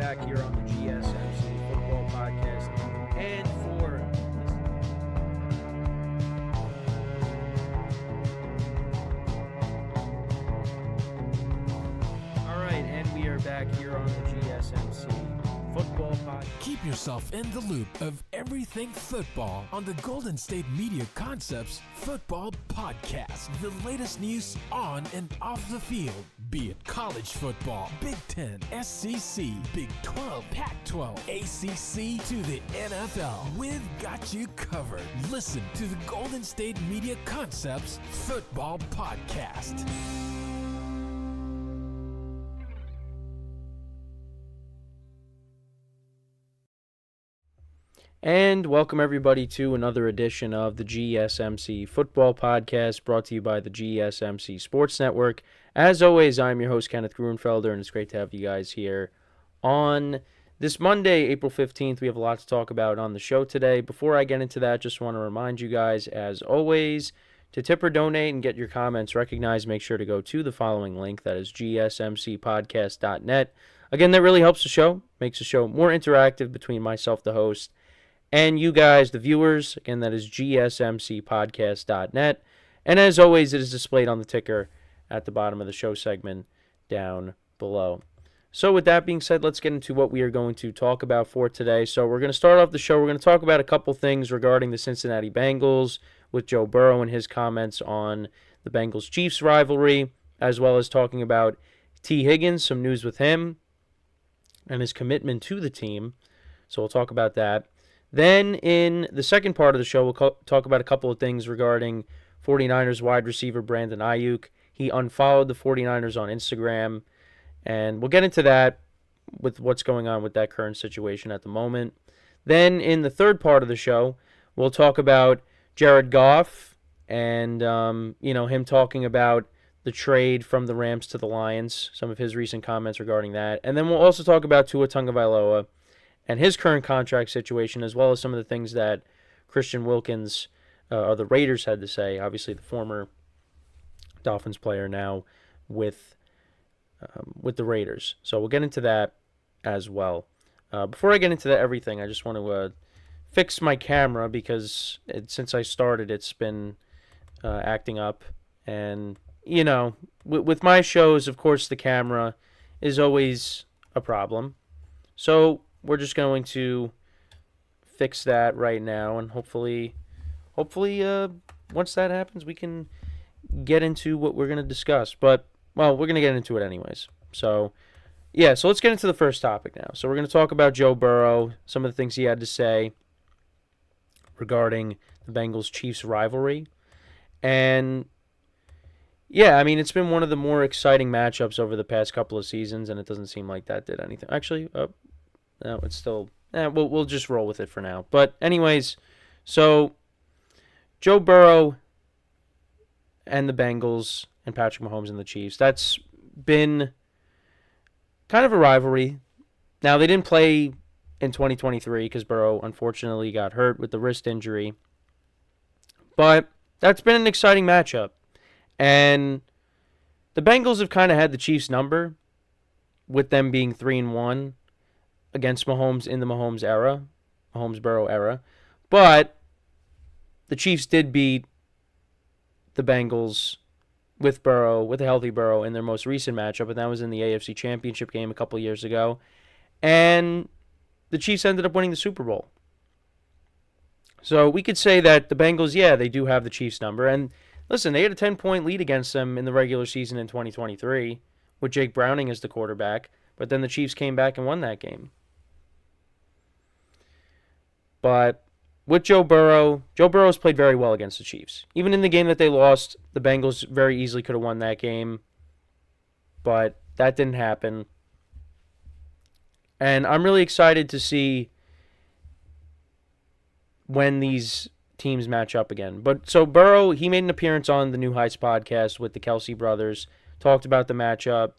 back here on the GSMC Football Podcast. And for all right, and we are back here on the GSMC Football Podcast. Keep yourself in the loop of everything football on the Golden State Media Concepts Football Podcast. The latest news on and off the field, be it college football, Big Ten, SEC, Big 12, Pac-12, ACC to the NFL. We've got you covered. Listen to the Golden State Media Concepts Football Podcast. And welcome everybody to another edition of the GSMC Football Podcast, brought to you by the GSMC Sports Network. As always, I'm your host, Kenneth Grunfelder, and it's great to have you guys here on this Monday, April 15th. We have a lot to talk about on the show today. Before I get into that, just want to remind you guys, as always, to tip or donate and get your comments recognized, make sure to go to the following link. That is gsmcpodcast.net. Again, that really helps the show, makes the show more interactive between myself, the host, and you guys, the viewers. Again, that is gsmcpodcast.net. And as always, it is displayed on the ticker at the bottom of the show segment down below. So with that being said, let's get into what we are going to talk about for today. So we're going to start off the show. We're going to talk about a couple things regarding the Cincinnati Bengals with Joe Burrow and his comments on the Bengals-Chiefs rivalry, as well as talking about Tee Higgins, some news with him, and his commitment to the team. So we'll talk about that. Then in the second part of the show, we'll talk about a couple of things regarding 49ers wide receiver Brandon Ayuk. He unfollowed the 49ers on Instagram, and we'll get into that with what's going on with that current situation at the moment. Then in the third part of the show, we'll talk about Jared Goff and him talking about the trade from the Rams to the Lions, some of his recent comments regarding that. And then we'll also talk about Tua Tagovailoa and his current contract situation, as well as some of the things that Christian Wilkins or the Raiders had to say. Obviously, the former Dolphins player now with the Raiders. So we'll get into that as well. Before I get into everything, I just want to fix my camera because since I started, it's been acting up. And, with my shows, of course, the camera is always a problem. So we're just going to fix that right now, and hopefully, once that happens, we can get into what we're going to discuss. But, well, we're going to get into it anyways. So let's get into the first topic now. So we're going to talk about Joe Burrow, some of the things he had to say regarding the Bengals-Chiefs rivalry. And, yeah, I mean, it's been one of the more exciting matchups over the past couple of seasons, and it doesn't seem like that did anything. Actually, no, it's still... we'll just roll with it for now. But anyways, so Joe Burrow and the Bengals and Patrick Mahomes and the Chiefs, that's been kind of a rivalry. Now, they didn't play in 2023 because Burrow unfortunately got hurt with the wrist injury. But that's been an exciting matchup. And the Bengals have kind of had the Chiefs' number with them being 3-1. Against Mahomes in the Mahomes-Burrow era. But the Chiefs did beat the Bengals with Burrow, with a healthy Burrow, in their most recent matchup, and that was in the AFC Championship game a couple years ago. And the Chiefs ended up winning the Super Bowl. So we could say that the Bengals, they do have the Chiefs' number. And listen, they had a 10-point lead against them in the regular season in 2023 with Jake Browning as the quarterback. But then the Chiefs came back and won that game. But with Joe Burrow's played very well against the Chiefs. Even in the game that they lost, the Bengals very easily could have won that game. But that didn't happen. And I'm really excited to see when these teams match up again. But so Burrow, he made an appearance on the New Heights podcast with the Kelsey brothers, talked about the matchup.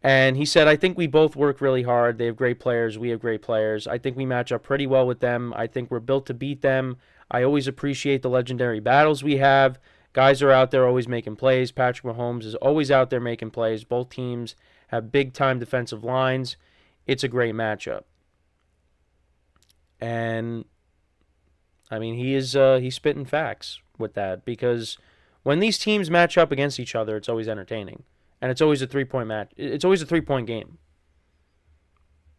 And he said, I think we both work really hard. They have great players. We have great players. I think we match up pretty well with them. I think we're built to beat them. I always appreciate the legendary battles we have. Guys are out there always making plays. Patrick Mahomes is always out there making plays. Both teams have big-time defensive lines. it's a great matchup. And I mean, he's spitting facts with that, because when these teams match up against each other, it's always entertaining, and it's always a 3-point match. It's always a 3-point game.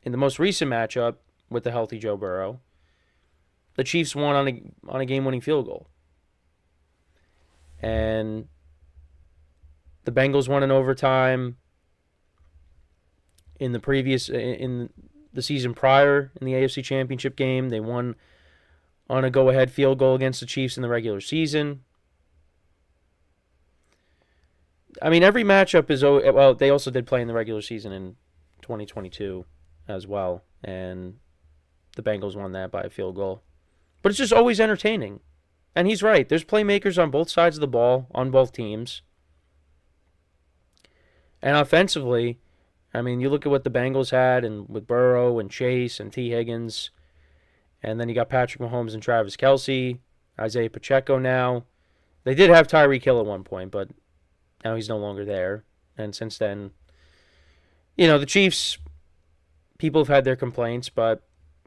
In the most recent matchup with the healthy Joe Burrow, the Chiefs won on a game-winning field goal, and the Bengals won in overtime. In the season prior, in the AFC Championship game, they won on a go-ahead field goal against the Chiefs in the regular season. I mean, every matchup is... Well, they also did play in the regular season in 2022 as well, and the Bengals won that by a field goal. But it's just always entertaining. And he's right. There's playmakers on both sides of the ball, on both teams. And offensively, I mean, you look at what the Bengals had, and with Burrow and Chase and Tee Higgins, and then you got Patrick Mahomes and Travis Kelce, Isaiah Pacheco now. They did have Tyreek Hill at one point, but now he's no longer there. And since then, the Chiefs, people have had their complaints, but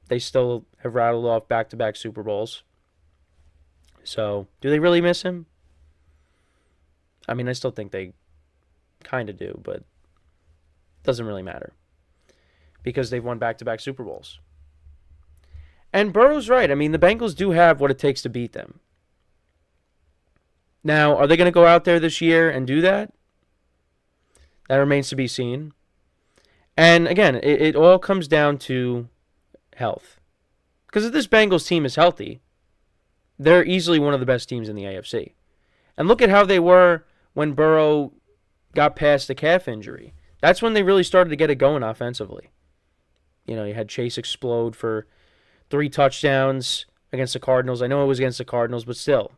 they still have rattled off back-to-back Super Bowls. So, do they really miss him? I mean, I still think they kind of do, but it doesn't really matter, because they've won back-to-back Super Bowls. And Burrow's right. I mean, the Bengals do have what it takes to beat them. Now, are they going to go out there this year and do that? That remains to be seen. And again, it all comes down to health. Because if this Bengals team is healthy, they're easily one of the best teams in the AFC. And look at how they were when Burrow got past the calf injury. That's when they really started to get it going offensively. You had Chase explode for 3 touchdowns against the Cardinals. I know it was against the Cardinals, but still.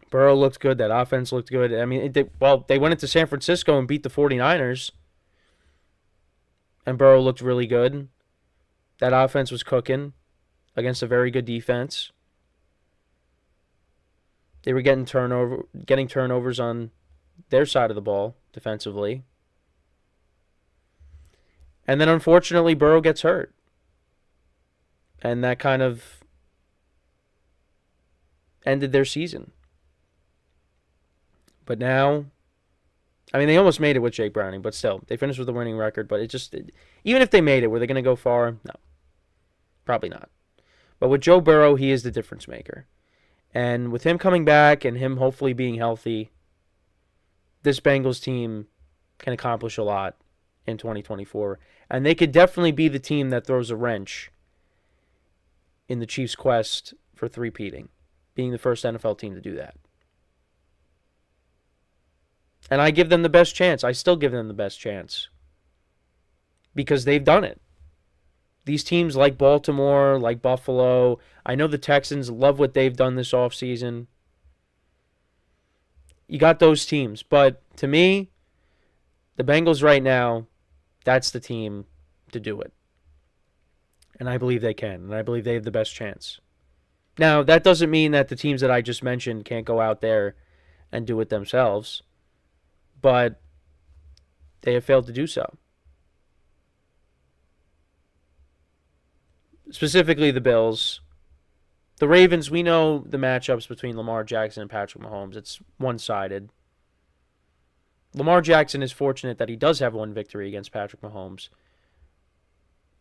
Burrow looked good. That offense looked good. I mean, they went into San Francisco and beat the 49ers. And Burrow looked really good. That offense was cooking against a very good defense. They were getting turnovers on their side of the ball defensively. And then, unfortunately, Burrow gets hurt. And that kind of ended their season. But now, I mean, they almost made it with Jake Browning, but still, they finished with a winning record. But even if they made it, were they going to go far? No. Probably not. But with Joe Burrow, he is the difference maker. And with him coming back and him hopefully being healthy, this Bengals team can accomplish a lot in 2024. And they could definitely be the team that throws a wrench in the Chiefs' quest for three-peating, being the first NFL team to do that. And I give them the best chance. I still give them the best chance. Because they've done it. These teams like Baltimore, like Buffalo, I know the Texans love what they've done this offseason. You got those teams. But to me, the Bengals right now, that's the team to do it. And I believe they can. And I believe they have the best chance. Now, that doesn't mean that the teams that I just mentioned can't go out there and do it themselves. But they have failed to do so. Specifically the Bills. The Ravens, we know the matchups between Lamar Jackson and Patrick Mahomes. It's one-sided. Lamar Jackson is fortunate that he does have one victory against Patrick Mahomes.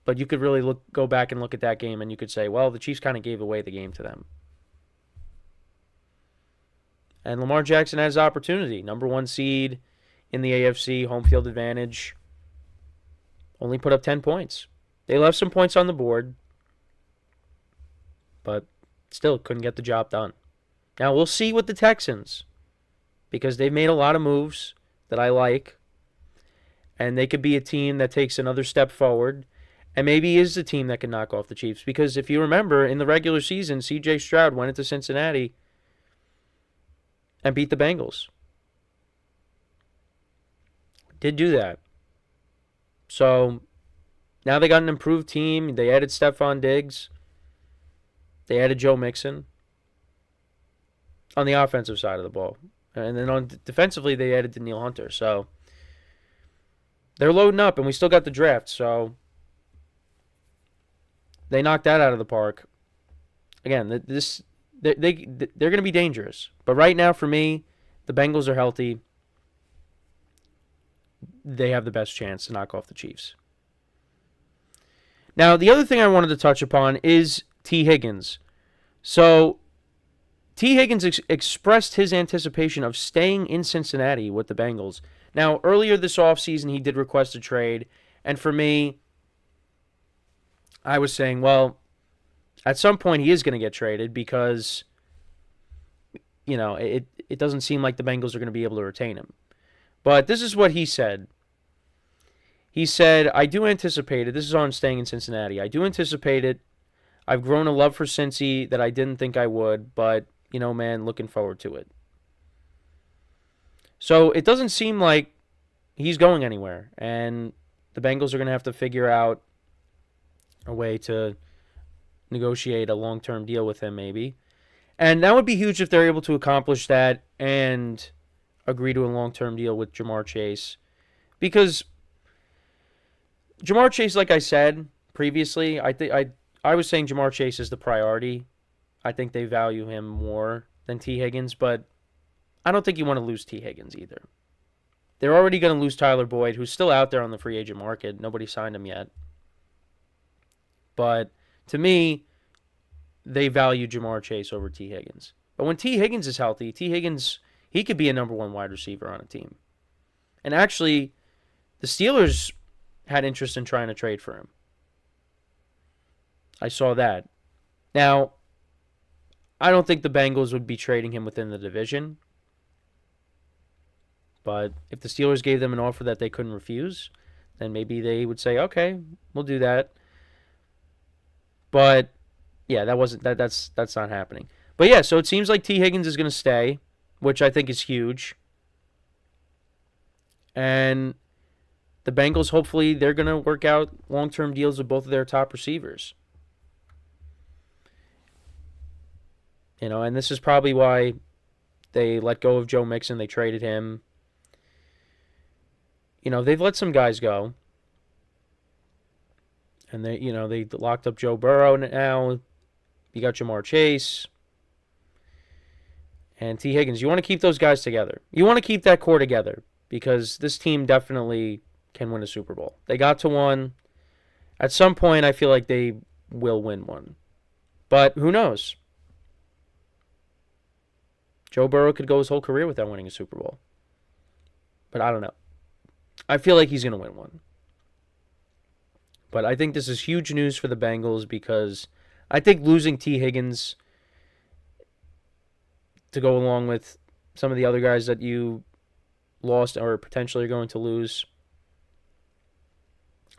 But you could really go back and look at that game and you could say, well, the Chiefs kind of gave away the game to them. And Lamar Jackson has opportunity. Number 1 seed in the AFC, home field advantage. Only put up 10 points. They left some points on the board. But still couldn't get the job done. Now we'll see with the Texans. Because they've made a lot of moves that I like. And they could be a team that takes another step forward. And maybe is the team that can knock off the Chiefs. Because if you remember, in the regular season, C.J. Stroud went into Cincinnati and beat the Bengals. Did do that. So, now they got an improved team. They added Stephon Diggs. They added Joe Mixon on the offensive side of the ball. And then defensively, they added Danielle Hunter. So, they're loading up, and we still got the draft. So, they knock that out of the park, again, they're going to be dangerous. But right now, for me, the Bengals are healthy. They have the best chance to knock off the Chiefs. Now, the other thing I wanted to touch upon is Tee Higgins. So, Tee Higgins expressed his anticipation of staying in Cincinnati with the Bengals. Now, earlier this offseason, he did request a trade. And for me, I was saying, well, at some point he is going to get traded because, it doesn't seem like the Bengals are going to be able to retain him. But this is what he said. He said, I do anticipate it. This is on staying in Cincinnati. I do anticipate it. I've grown a love for Cincy that I didn't think I would, but, man, looking forward to it. So it doesn't seem like he's going anywhere, and the Bengals are going to have to figure out a way to negotiate a long-term deal with him maybe. And that would be huge if they're able to accomplish that and agree to a long-term deal with Ja'Marr Chase. Because Ja'Marr Chase, like I said previously, I was saying Ja'Marr Chase is the priority. I think they value him more than Tee Higgins, but I don't think you want to lose Tee Higgins either. They're already going to lose Tyler Boyd, who's still out there on the free agent market. Nobody signed him yet. But to me, they value Ja'Marr Chase over Tee Higgins. But when Tee Higgins is healthy, Tee Higgins, he could be a number one wide receiver on a team. And actually, the Steelers had interest in trying to trade for him. I saw that. Now, I don't think the Bengals would be trading him within the division. But if the Steelers gave them an offer that they couldn't refuse, then maybe they would say, okay, we'll do that. But yeah, that's not happening. But yeah, so it seems like Tee Higgins is going to stay, which I think is huge. And the Bengals, hopefully, they're going to work out long-term deals with both of their top receivers. And this is probably why they let go of Joe Mixon. They traded him. They've let some guys go. And they locked up Joe Burrow now. You got Ja'Marr Chase and Tee Higgins. You want to keep those guys together. You want to keep that core together because this team definitely can win a Super Bowl. They got to one. At some point, I feel like they will win one. But who knows? Joe Burrow could go his whole career without winning a Super Bowl. But I don't know. I feel like he's going to win one. But I think this is huge news for the Bengals because I think losing Tee Higgins to go along with some of the other guys that you lost or potentially are going to lose,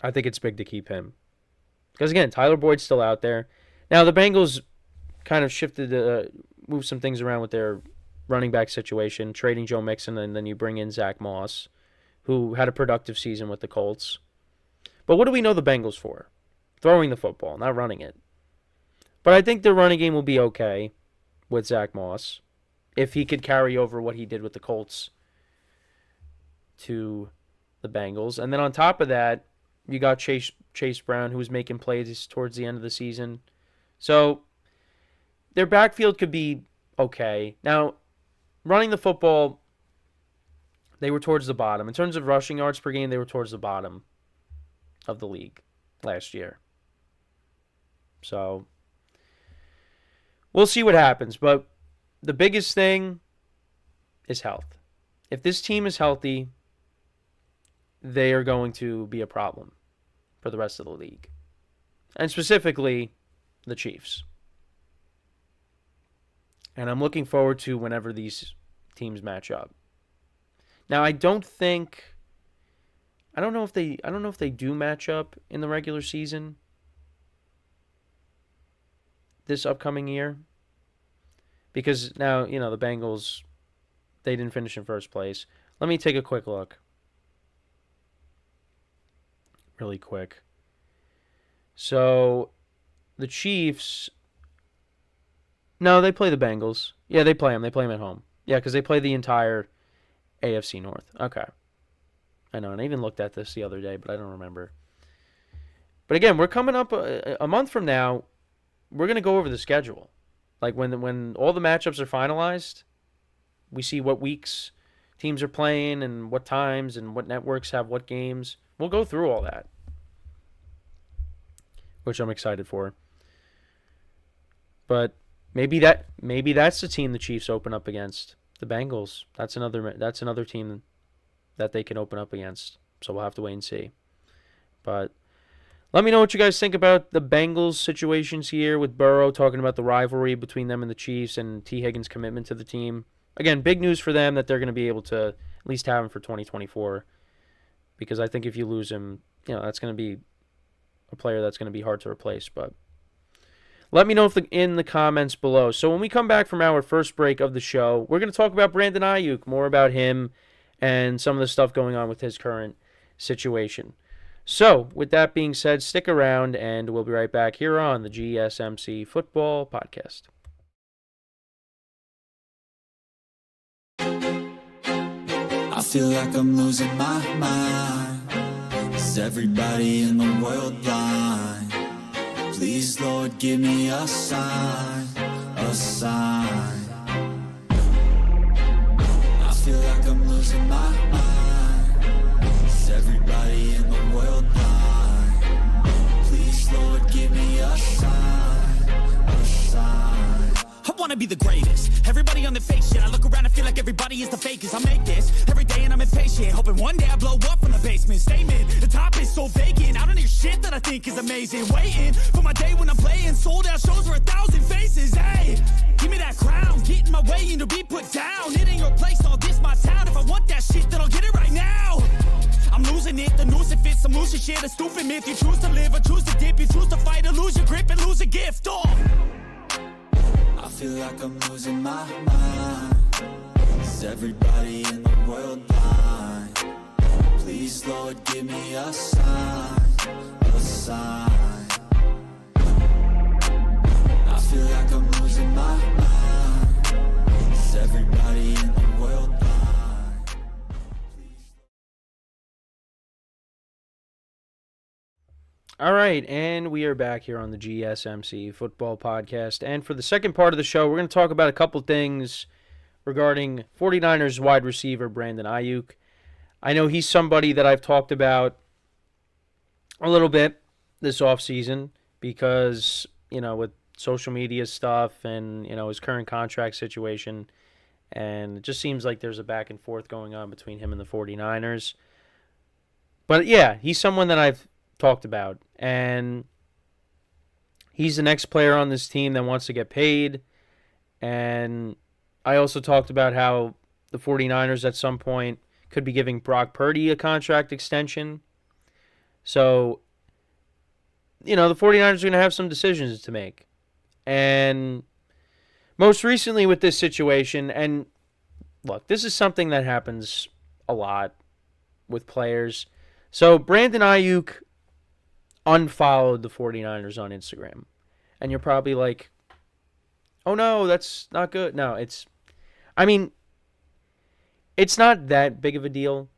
I think it's big to keep him. Because, again, Tyler Boyd's still out there. Now, the Bengals kind of moved some things around with their running back situation, trading Joe Mixon, and then you bring in Zach Moss, who had a productive season with the Colts. But what do we know the Bengals for? Throwing the football, not running it. But I think their running game will be okay with Zach Moss if he could carry over what he did with the Colts to the Bengals. And then on top of that, you got Chase Brown, who was making plays towards the end of the season. So their backfield could be okay. Now, running the football, they were towards the bottom. In terms of rushing yards per game, they were towards the bottom of the league last year. So we'll see what happens. But the biggest thing is health. If this team is healthy, they are going to be a problem for the rest of the league. And specifically, the Chiefs. And I'm looking forward to whenever these teams match up. Now, I don't know if they do match up in the regular season this upcoming year. Because now, the Bengals, they didn't finish in first place. Let me take a quick look. Really quick. So, the Chiefs, no, they play the Bengals. Yeah, they play them. They play them at home. Yeah, because they play the entire AFC North. Okay. I know, and I even looked at this the other day, but I don't remember. But again, we're coming up a month from now. We're going to go over the schedule. Like when all the matchups are finalized, we see what weeks teams are playing and what times and what networks have what games. We'll go through all that, which I'm excited for. But maybe that's the team the Chiefs open up against, the Bengals. That's another team that they can open up against. So we'll have to wait and see. But let me know what you guys think about the Bengals situations here with Burrow, talking about the rivalry between them and the Chiefs and Tee Higgins' commitment to the team. Again, big news for them that they're going to be able to at least have him for 2024, because I think if you lose him, that's going to be a player that's going to be hard to replace. But let me know in the comments below. So when we come back from our first break of the show, we're going to talk about Brandon Ayuk, more about him and some of the stuff going on with his current situation. So, with that being said, stick around, and we'll be right back here on the GSMC Football Podcast. I feel like I'm losing my mind. Is everybody in the world blind? Please, Lord, give me a sign, a sign. I feel like I'm losing my mind. Is everybody in the world blind? Please, Lord, give me a sign, a sign. I wanna be the greatest. Everybody on the fake shit. I look around and feel like everybody is the fakest. I make this every day and I'm impatient, hoping one day I blow up from the basement. Statement, the top is so vacant. I don't hear shit that I think is amazing. Waiting for my day when I'm playing sold out shows for 1,000 faces. Hey, give me that crown, get in my way and to be put down. It ain't your place, all this my town. If I want that shit, then I'll get it right now. I'm losing it, the noose it fits, I'm losing shit, a stupid myth. You choose to live or choose to dip, you choose to fight or lose your grip and lose a gift. I feel like I'm losing my mind. Is everybody in the world blind? Please, Lord, give me a sign, a sign. I feel like I'm losing my mind. Is everybody in the world blind? All right, and we are back here on the GSMC Football Podcast. And for the second part of the show, we're going to talk about a couple things regarding 49ers wide receiver Brandon Ayuk. I know he's somebody that I've talked about a little bit this offseason because, with social media stuff and, his current contract situation, and it just seems like there's a back and forth going on between him and the 49ers. But yeah, he's someone that I've talked about, and he's the next player on this team that wants to get paid. And I also talked about how the 49ers at some point could be giving Brock Purdy a contract extension. So, the 49ers are going to have some decisions to make. And most recently with this situation, and look, this is something that happens a lot with players. So Brandon Ayuk unfollowed the 49ers on Instagram. And you're probably like, oh no, that's not good. No, it's not that big of a deal.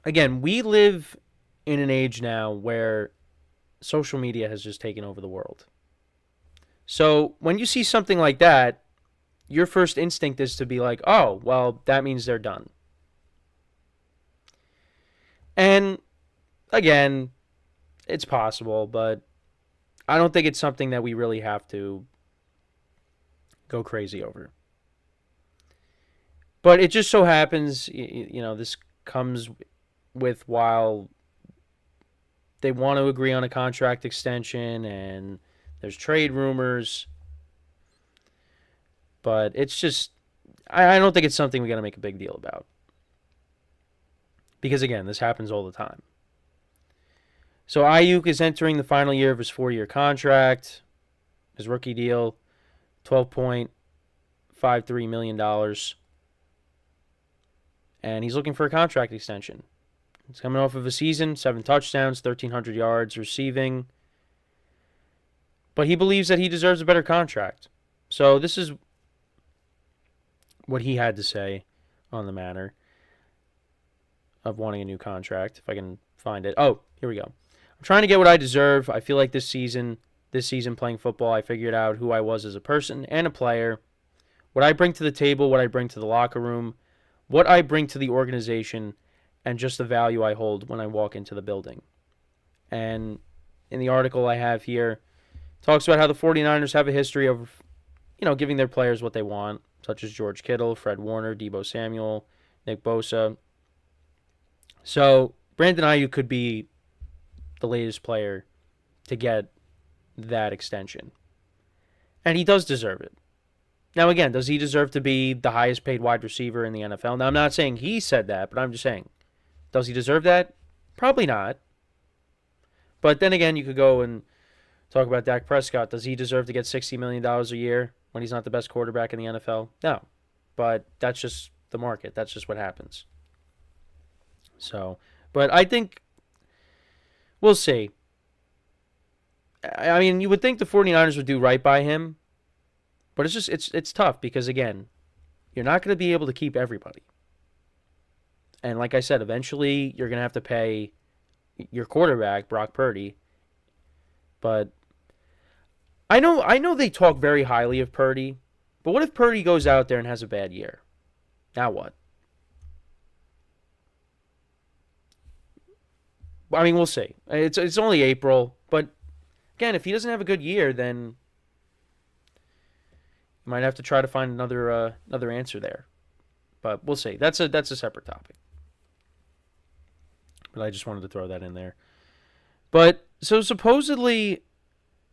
Again, we live in an age now where social media has just taken over the world. So when you see something like that, your first instinct is to be like, oh, well, that means they're done. And again, it's possible, but I don't think it's something that we really have to go crazy over. But it just so happens, this comes with while they want to agree on a contract extension and there's trade rumors. But it's just, I don't think it's something we got to make a big deal about. Because again, this happens all the time. So Ayuk is entering the final year of his 4-year contract, his rookie deal, $12.53 million. And he's looking for a contract extension. He's coming off of a season, 7 touchdowns, 1,300 yards receiving. But he believes that he deserves a better contract. So this is what he had to say on the matter of wanting a new contract, if I can find it. Oh, here we go. I'm trying to get what I deserve. I feel like this season playing football, I figured out who I was as a person and a player, what I bring to the table, what I bring to the locker room, what I bring to the organization, and just the value I hold when I walk into the building. And in the article I have here, it talks about how the 49ers have a history of, giving their players what they want, such as George Kittle, Fred Warner, Deebo Samuel, Nick Bosa. So Brandon Ayuk could be the latest player to get that extension. And he does deserve it. Now, again, does he deserve to be the highest paid wide receiver in the NFL? Now, I'm not saying he said that, but I'm just saying, does he deserve that? Probably not. But then again, you could go and talk about Dak Prescott. Does he deserve to get $60 million a year when he's not the best quarterback in the NFL? No. But that's just the market. That's just what happens. So, but I think we'll see. I mean, you would think the 49ers would do right by him, but it's tough because, again, you're not going to be able to keep everybody. And like I said, eventually you're going to have to pay your quarterback, Brock Purdy. But I know they talk very highly of Purdy, but what if Purdy goes out there and has a bad year? Now what? I mean, we'll see. It's only April, but again, if he doesn't have a good year, then you might have to try to find another answer there. But we'll see. That's a separate topic. But I just wanted to throw that in there. But so supposedly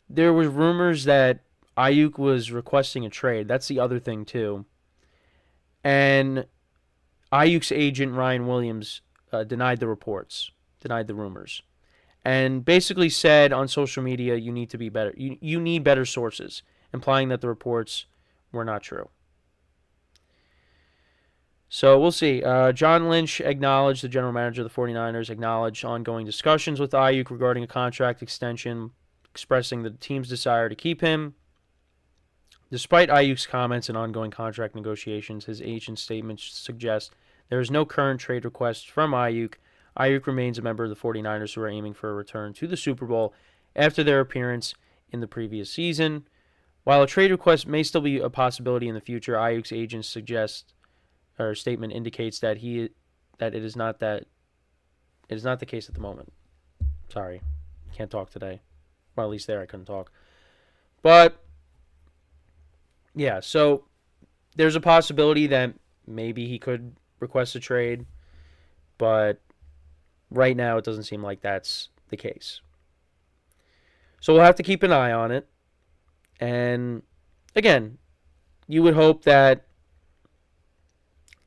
there was rumors that Ayuk was requesting a trade. That's the other thing too. And Ayuk's agent Ryan Williams denied the reports, denied the rumors, and basically said on social media you need to be better. You need better sources, implying that the reports were not true. So we'll see. John Lynch acknowledged, the general manager of the 49ers, acknowledged ongoing discussions with Ayuk regarding a contract extension, expressing the team's desire to keep him. Despite Ayuk's comments and ongoing contract negotiations, his agent's statements suggest there is no current trade request from Ayuk. Ayuk remains a member of the 49ers who are aiming for a return to the Super Bowl after their appearance in the previous season. While a trade request may still be a possibility in the future, Ayuk's agent statement indicates that it is not the case at the moment. Sorry, can't talk today. Well, at least there I couldn't talk. But yeah, so there's a possibility that maybe he could request a trade, but right now it doesn't seem like that's the case. So we'll have to keep an eye on it. And again, you would hope that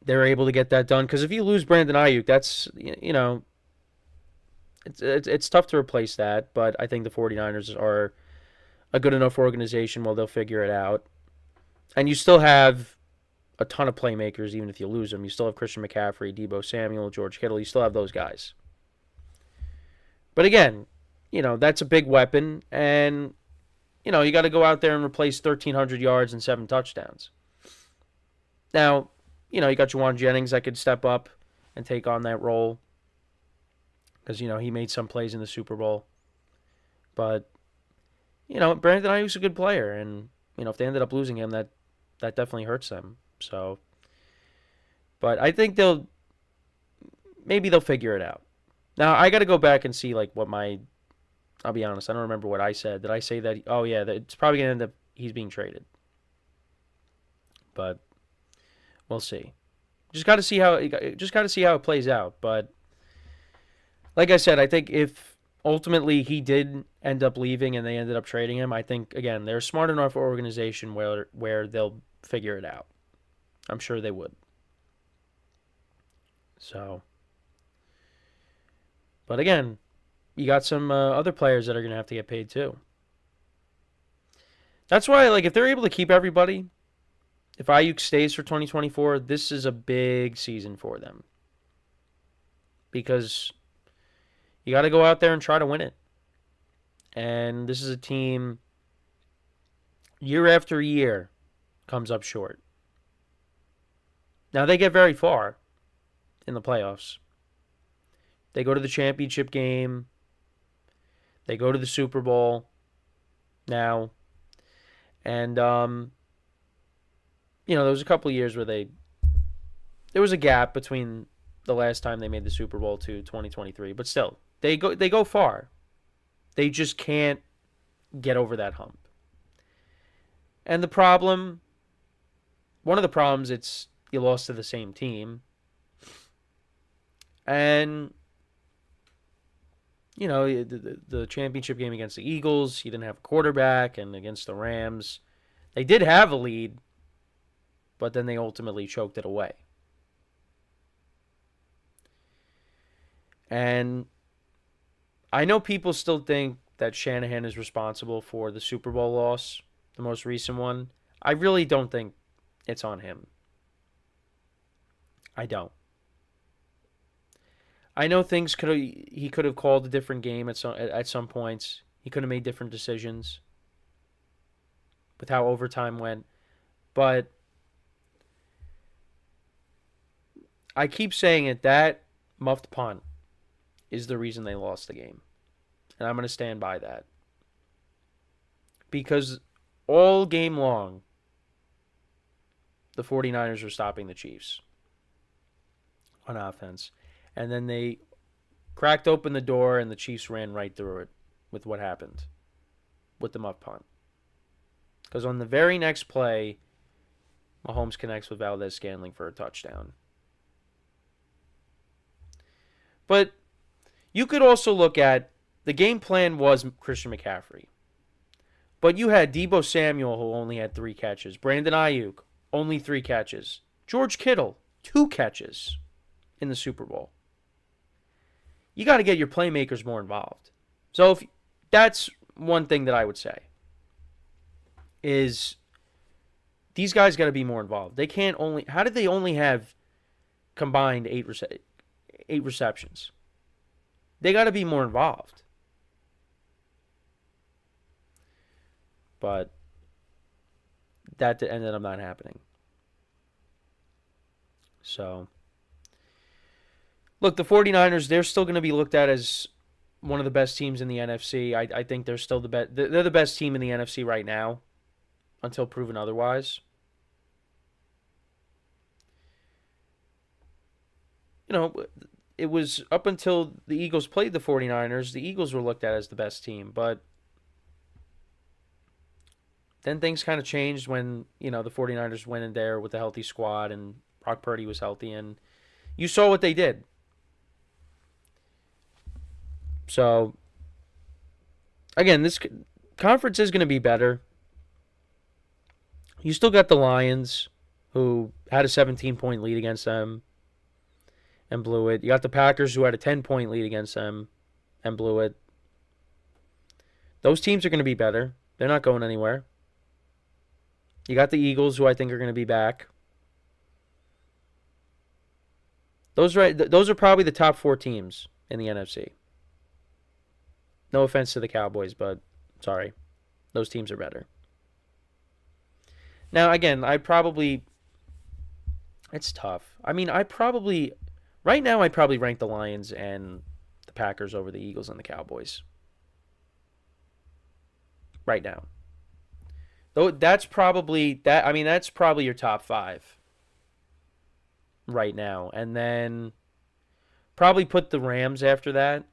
they're able to get that done, because if you lose Brandon Ayuk, that's, it's tough to replace that, but I think the 49ers are a good enough organization where they'll figure it out. And you still have a ton of playmakers, even if you lose them. You still have Christian McCaffrey, Deebo Samuel, George Kittle. You still have those guys. But again, that's a big weapon, and, you got to go out there and replace 1,300 yards and 7 touchdowns. Now, you got Juwan Jennings that could step up and take on that role because, he made some plays in the Super Bowl. But, Brandon Ayuk's a good player, and, if they ended up losing him, that definitely hurts them. So, but I think they'll figure it out. Now, I got to go back and see, I'll be honest, I don't remember what I said. Did I say that, that it's probably going to end up he's being traded? But we'll see. Just got to see how it plays out. But like I said, I think if ultimately he did end up leaving and they ended up trading him, I think, again, they're a smart enough organization where they'll figure it out. I'm sure they would. So, but again, you got some other players that are going to have to get paid too. That's why, if they're able to keep everybody, if Ayuk stays for 2024, this is a big season for them. Because you got to go out there and try to win it. And this is a team, year after year, comes up short. Now, they get very far in the playoffs. They go to the championship game. They go to the Super Bowl now. And, there was a couple of years where there was a gap between the last time they made the Super Bowl to 2023. But still, they go far. They just can't get over that hump. And one of the problems, it's you lost to the same team. And, the championship game against the Eagles, you didn't have a quarterback, and against the Rams, they did have a lead, but then they ultimately choked it away. And I know people still think that Shanahan is responsible for the Super Bowl loss, the most recent one. I really don't think it's on him. I don't. I know he could have called a different game at some points. He could have made different decisions with how overtime went. But I keep saying it, that muffed punt is the reason they lost the game. And I'm going to stand by that. Because all game long, the 49ers were stopping the Chiefs on offense. And then they cracked open the door and the Chiefs ran right through it with what happened with the muff punt. Because on the very next play, Mahomes connects with Valdez-Scantling for a touchdown. But you could also look at the game plan was Christian McCaffrey. But you had Deebo Samuel, who only had 3 catches. Brandon Ayuk, only 3 catches. George Kittle, 2 catches in the Super Bowl. You got to get your playmakers more involved. So that's one thing that I would say is these guys got to be more involved. They can't only. How did they only have combined 8 receptions? They got to be more involved. But that ended up not happening. So, look, the 49ers, they're still going to be looked at as one of the best teams in the NFC. I think they're still they're the best team in the NFC right now until proven otherwise. It was up until the Eagles played the 49ers, the Eagles were looked at as the best team, but then things kind of changed when, the 49ers went in there with a healthy squad and Brock Purdy was healthy, and you saw what they did. So, again, this conference is going to be better. You still got the Lions, who had a 17-point lead against them and blew it. You got the Packers, who had a 10-point lead against them and blew it. Those teams are going to be better. They're not going anywhere. You got the Eagles, who I think are going to be back. Those are probably the top 4 teams in the NFC. No offense to the Cowboys, but sorry. Those teams are better. Now, again, it's tough. I mean, right now I'd probably rank the Lions and the Packers over the Eagles and the Cowboys. Right now. Though that's probably your top 5 right now. And then probably put the Rams after that.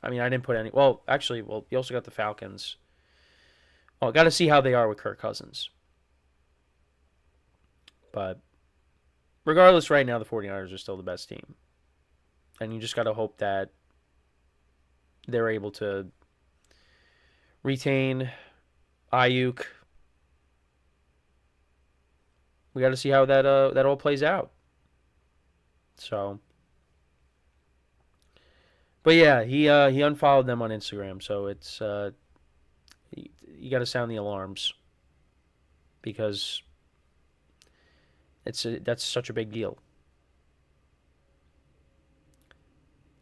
I mean, I didn't put any. Well, actually, you also got the Falcons. Well, got to see how they are with Kirk Cousins. But regardless, right now, the 49ers are still the best team. And you just got to hope that they're able to retain Ayuk. We got to see how that all plays out. So, but yeah, he unfollowed them on Instagram, so it's you got to sound the alarms because that's such a big deal.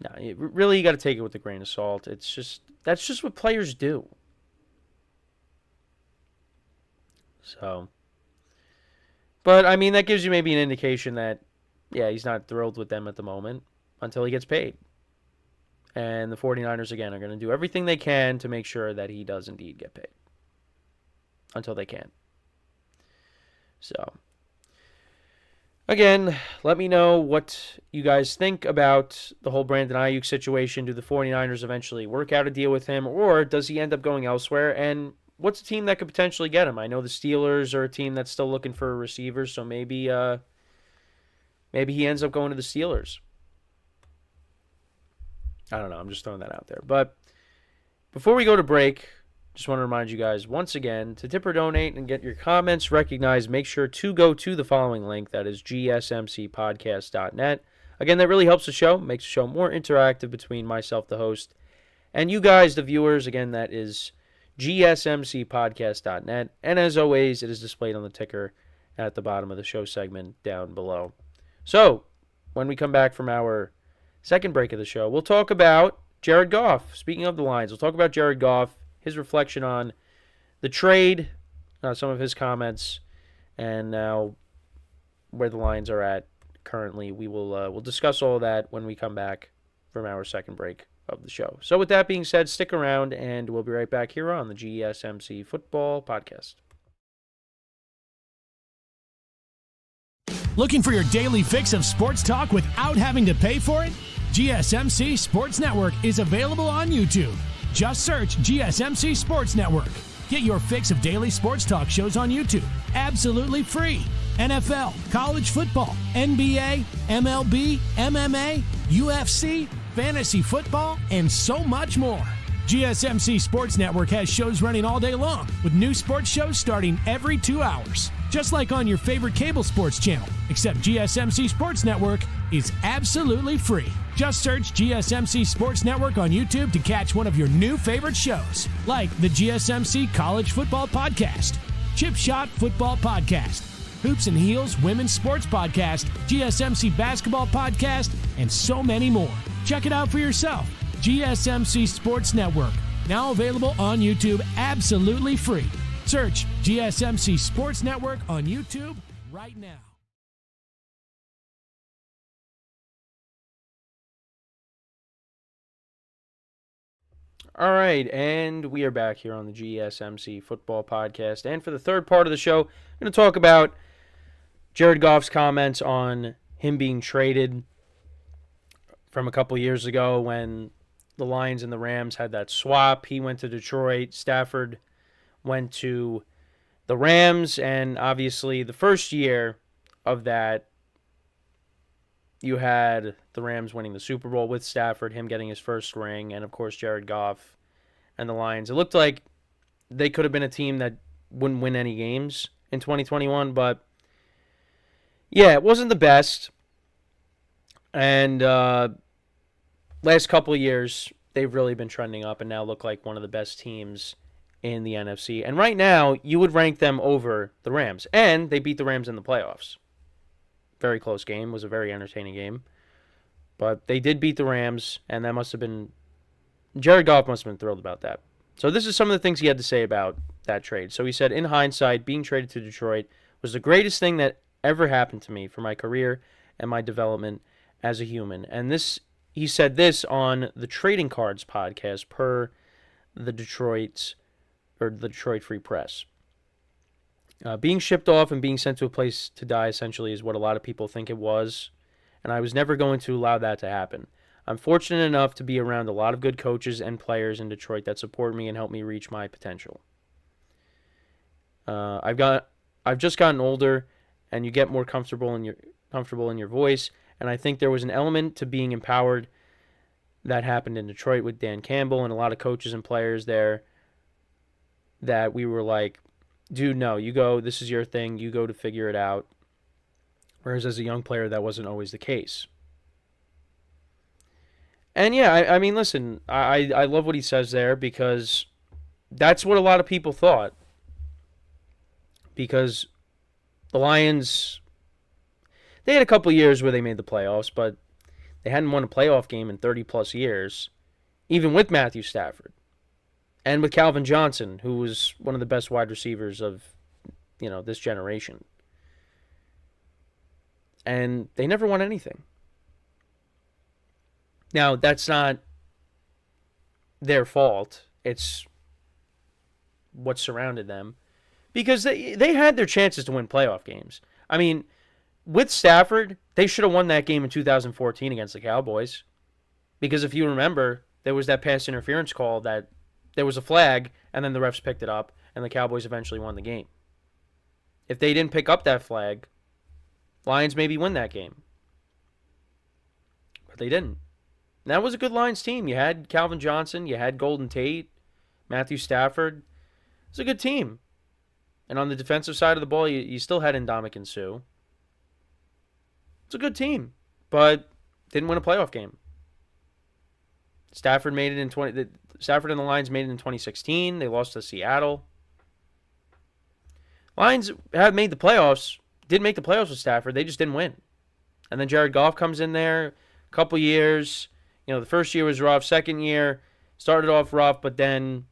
No, really, you got to take it with a grain of salt. That's just what players do. So, but I mean, that gives you maybe an indication that, yeah, he's not thrilled with them at the moment until he gets paid. And the 49ers, again, are going to do everything they can to make sure that he does indeed get paid. Until they can. So, again, let me know what you guys think about the whole Brandon Ayuk situation. Do the 49ers eventually work out a deal with him, or does he end up going elsewhere? And what's a team that could potentially get him? I know the Steelers are a team that's still looking for a receiver, so maybe he ends up going to the Steelers. I don't know. I'm just throwing that out there. But before we go to break, just want to remind you guys once again to tip or donate and get your comments recognized. Make sure to go to the following link. That is gsmcpodcast.net. Again, that really helps the show, makes the show more interactive between myself, the host, and you guys, the viewers. Again, that is gsmcpodcast.net. And as always, it is displayed on the ticker at the bottom of the show segment down below. So, when we come back from our second break of the show, we'll talk about Jared Goff. Speaking of the Lions, we'll talk about Jared Goff, his reflection on the trade, some of his comments, and now where the Lions are at currently. We'll discuss all of that when we come back from our second break of the show. So with that being said, stick around, and we'll be right back here on the GSMC Football Podcast. Looking for your daily fix of sports talk without having to pay for it? GSMC Sports Network is available on YouTube. Just search GSMC Sports Network. Get your fix of daily sports talk shows on YouTube, absolutely free. NFL, college football, NBA, MLB, MMA, UFC, fantasy football, and so much more. GSMC Sports Network has shows running all day long, with new sports shows starting every 2 hours. Just like on your favorite cable sports channel, except GSMC Sports Network is absolutely free. Just search GSMC Sports Network on YouTube to catch one of your new favorite shows, like the GSMC College Football Podcast, Chip Shot Football Podcast, Hoops and Heels Women's Sports Podcast, GSMC Basketball Podcast, and so many more. Check it out for yourself. GSMC Sports Network, now available on YouTube absolutely free. Search GSMC Sports Network on YouTube right now. All right, and we are back here on the GSMC Football Podcast. And for the third part of the show, I'm going to talk about Jared Goff's comments on him being traded from a couple years ago when the Lions and the Rams had that swap. He went to Detroit. Stafford went to the Rams. And obviously, the first year of that, you had the Rams winning the Super Bowl with Stafford, him getting his first ring, and, of course, Jared Goff and the Lions. It looked like they could have been a team that wouldn't win any games in 2021, but, yeah, it wasn't the best. And last couple of years, they've really been trending up and now look like one of the best teams in the NFC. And right now, you would rank them over the Rams. And they beat the Rams in the playoffs. Very close game. Was a very entertaining game. But they did beat the Rams, and that must have been... Jared Goff must have been thrilled about that. So this is some of the things he had to say about that trade. So he said, in hindsight, being traded to Detroit was the greatest thing that ever happened to me for my career and my development as a human. And this, he said this on the Trading Cards podcast per the Detroit Free Press. Being shipped off and being sent to a place to die essentially is what a lot of people think it was, and I was never going to allow that to happen. I'm fortunate enough to be around a lot of good coaches and players in Detroit that support me and help me reach my potential. I've just gotten older, and you get more comfortable in your voice, and I think there was an element to being empowered that happened in Detroit with Dan Campbell and a lot of coaches and players there that we were like, dude, no, you go, this is your thing, you go to figure it out. Whereas as a young player, that wasn't always the case. And yeah, I mean, listen, I love what he says there because that's what a lot of people thought. Because the Lions, they had a couple years where they made the playoffs, but they hadn't won a playoff game in 30-plus years, even with Matthew Stafford. And with Calvin Johnson, who was one of the best wide receivers of, this generation. And they never won anything. Now, that's not their fault. It's what surrounded them. Because they had their chances to win playoff games. I mean, with Stafford, they should have won that game in 2014 against the Cowboys. Because if you remember, there was that pass interference call that there was a flag, and then the refs picked it up, and the Cowboys eventually won the game. If they didn't pick up that flag, Lions maybe win that game. But they didn't. And that was a good Lions team. You had Calvin Johnson, you had Golden Tate, Matthew Stafford. It was a good team. And on the defensive side of the ball, you still had Ndamukong Suh. It's a good team, but didn't win a playoff game. Stafford and the Lions made it in 2016. They lost to Seattle. Lions have made the playoffs. Did make the playoffs with Stafford. They just didn't win. And then Jared Goff comes in there, a couple years. The first year was rough. Second year started off rough, but then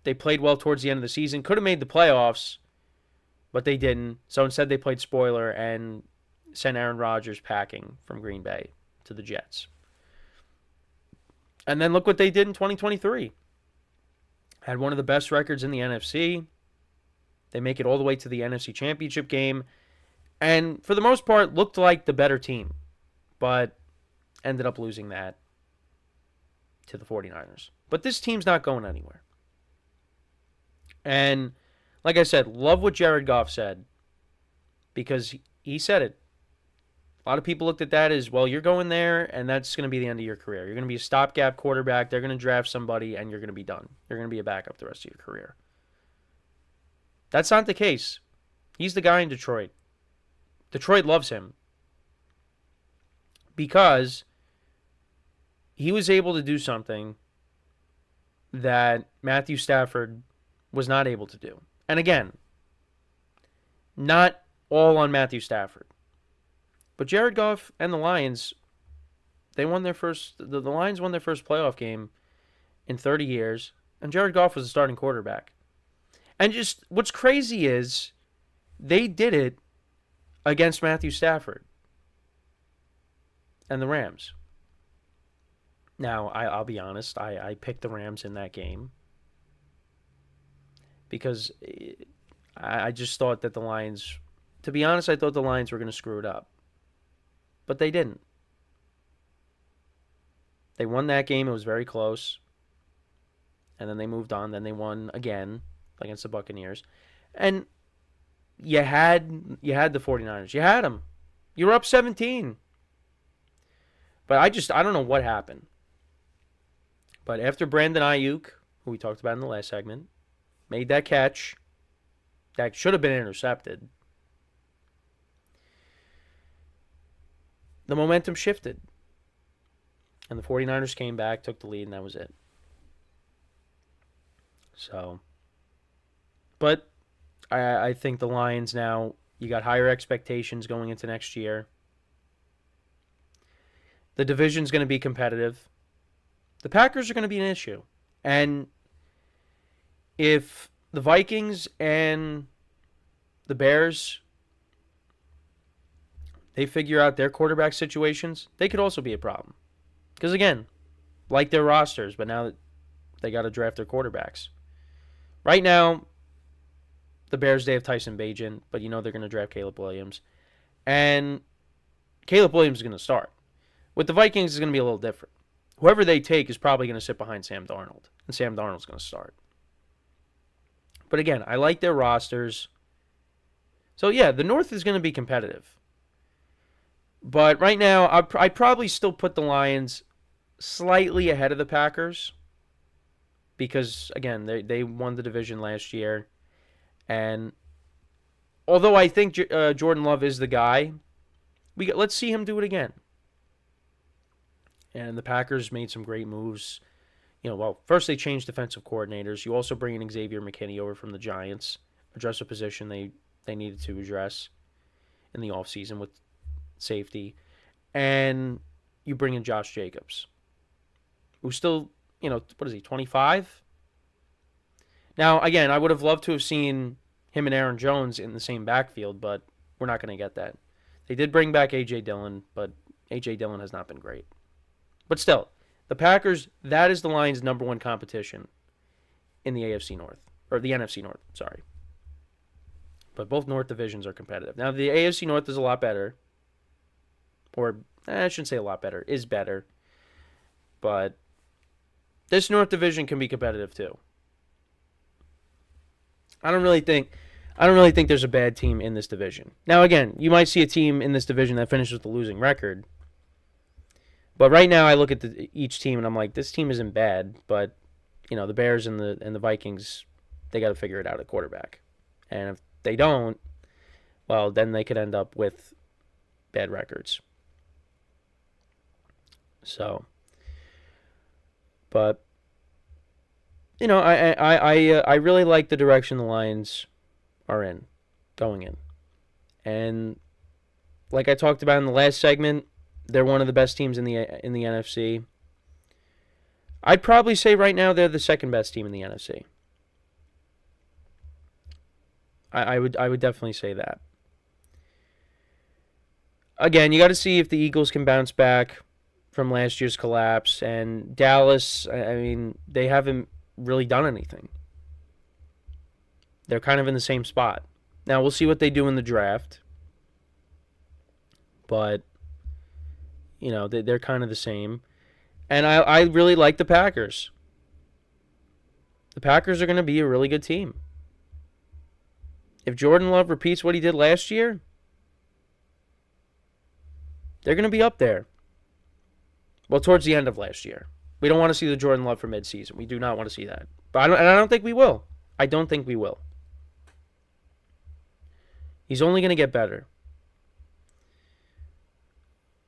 they played well towards the end of the season. Could have made the playoffs, but they didn't. So instead they played spoiler and sent Aaron Rodgers packing from Green Bay to the Jets. And then look what they did in 2023. Had one of the best records in the NFC. They make it all the way to the NFC Championship game. And for the most part, looked like the better team. But ended up losing that to the 49ers. But this team's not going anywhere. And like I said, love what Jared Goff said. Because he said it. A lot of people looked at that as, well, you're going there, and that's going to be the end of your career. You're going to be a stopgap quarterback. They're going to draft somebody, and you're going to be done. You're going to be a backup the rest of your career. That's not the case. He's the guy in Detroit. Detroit loves him because he was able to do something that Matthew Stafford was not able to do. And again, not all on Matthew Stafford. But Jared Goff and the Lions, the Lions won their first playoff game in 30 years, and Jared Goff was the starting quarterback. And just what's crazy is they did it against Matthew Stafford and the Rams. Now, I'll be honest, I picked the Rams in that game because I just thought that the Lions, to be honest, I thought the Lions were going to screw it up. But they didn't. They won that game. It was very close. And then they moved on. Then they won again against the Buccaneers. And you had the 49ers. You had them. You were up 17. But I don't know what happened. But after Brandon Ayuk, who we talked about in the last segment, made that catch that should have been intercepted, the momentum shifted. And the 49ers came back, took the lead, and that was it. So, but I think the Lions now, you got higher expectations going into next year. The division's going to be competitive. The Packers are going to be an issue. And if the Vikings and the Bears, they figure out their quarterback situations, they could also be a problem. Because again, like their rosters, but now they got to draft their quarterbacks. Right now, the Bears, they have Tyson Bagent, but you know they're going to draft Caleb Williams. And Caleb Williams is going to start. With the Vikings, it's going to be a little different. Whoever they take is probably going to sit behind Sam Darnold. And Sam Darnold's going to start. But again, I like their rosters. So yeah, the North is going to be competitive. But right now, I'd probably still put the Lions slightly ahead of the Packers. Because, again, they won the division last year. And although I think Jordan Love is the guy, let's see him do it again. And the Packers made some great moves. First they changed defensive coordinators. You also bring in Xavier McKinney over from the Giants, address a position they needed to address in the offseason with safety. And you bring in Josh Jacobs, who's still, what is he, 25? Now, again, I would have loved to have seen him and Aaron Jones in the same backfield, but we're not going to get that. They did bring back A.J. Dillon, but A.J. Dillon has not been great. But still, The Packers, that is the Lions' number one competition in the AFC North. Or the NFC North, sorry. But both North divisions are competitive. Now, the AFC North is a lot better. Or, I shouldn't say a lot better. Is better. But this North division can be competitive too. I don't really think there's a bad team in this division. Now, again, you might see a team in this division that finishes with a losing record. But right now, I look at each team and I'm like, this team isn't bad. But the Bears and the Vikings, they got to figure it out at quarterback. And if they don't, well, then they could end up with bad records. So, but I really like the direction the Lions are going in. And like I talked about in the last segment, they're one of the best teams in the NFC. I'd probably say right now they're the second best team in the NFC. I would definitely say that. Again, you got to see if the Eagles can bounce back from last year's collapse. And Dallas, I mean, they haven't really done anything. They're kind of in the same spot. Now, we'll see what they do in the draft. But, they're kind of the same. And I really like the Packers. The Packers are going to be a really good team. If Jordan Love repeats what he did last year, they're going to be up there. Well, towards the end of last year. We don't want to see the Jordan Love for midseason. We do not want to see that. But I don't think we will. I don't think we will. He's only going to get better.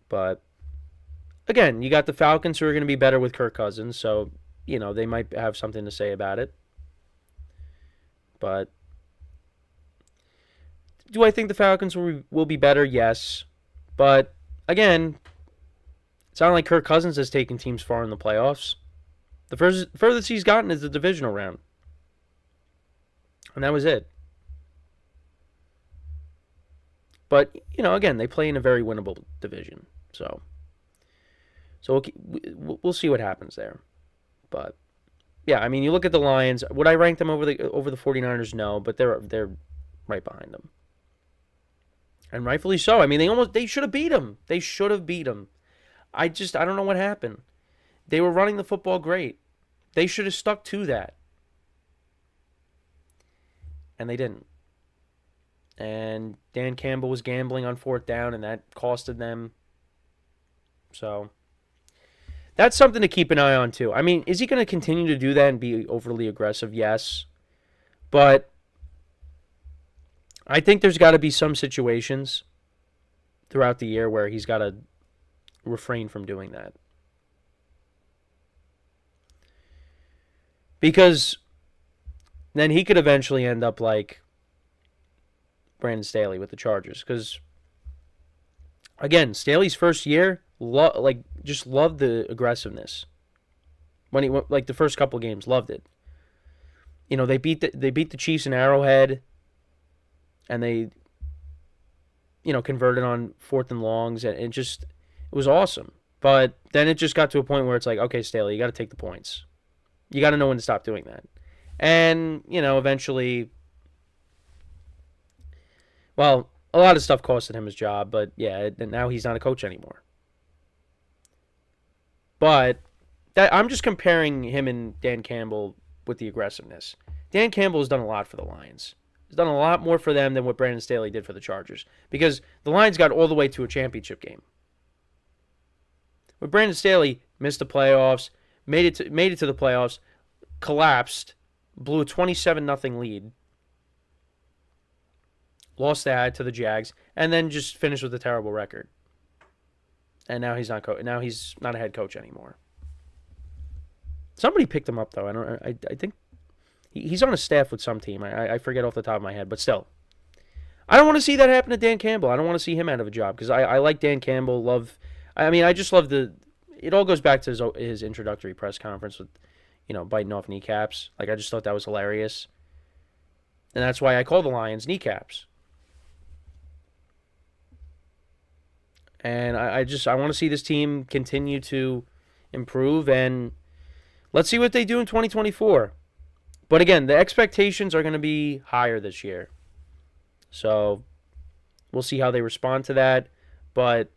But, again, you got the Falcons who are going to be better with Kirk Cousins. So, they might have something to say about it. But do I think the Falcons will be better? Yes. But, again, it's not like Kirk Cousins has taken teams far in the playoffs. The furthest he's gotten is the divisional round. And that was it. But, again, they play in a very winnable division. So we'll see what happens there. But, yeah, I mean, you look at the Lions. Would I rank them over the 49ers? No, but they're right behind them. And rightfully so. I mean, they should have beat them. They should have beat them. I don't know what happened. They were running the football great. They should have stuck to that. And they didn't. And Dan Campbell was gambling on fourth down, and that costed them. So, that's something to keep an eye on, too. I mean, is he going to continue to do that and be overly aggressive? Yes. But I think there's got to be some situations throughout the year where he's got to refrain from doing that. Because then he could eventually end up like Brandon Staley with the Chargers. Because, again, Staley's first year, just loved the aggressiveness. When he went, the first couple games, loved it. They beat the Chiefs in Arrowhead, and they, converted on 4th and longs, and it was awesome. But then it just got to a point where it's like, okay, Staley, you got to take the points. You got to know when to stop doing that. And, eventually, well, a lot of stuff costed him his job, but yeah, now he's not a coach anymore. But I'm just comparing him and Dan Campbell with the aggressiveness. Dan Campbell has done a lot for the Lions. He's done a lot more for them than what Brandon Staley did for the Chargers. Because the Lions got all the way to a championship game. But Brandon Staley missed the playoffs, made it to the playoffs, collapsed, blew a 27-0 lead, lost that to the Jags, and then just finished with a terrible record. And now he's not a head coach anymore. Somebody picked him up though. I think he's on a staff with some team. I forget off the top of my head, but still, I don't want to see that happen to Dan Campbell. I don't want to see him out of a job because I like Dan Campbell. I just love it all goes back to his introductory press conference with, biting off kneecaps. I just thought that was hilarious. And that's why I call the Lions kneecaps. And I want to see this team continue to improve, and let's see what they do in 2024. But again, the expectations are going to be higher this year. So we'll see how they respond to that. But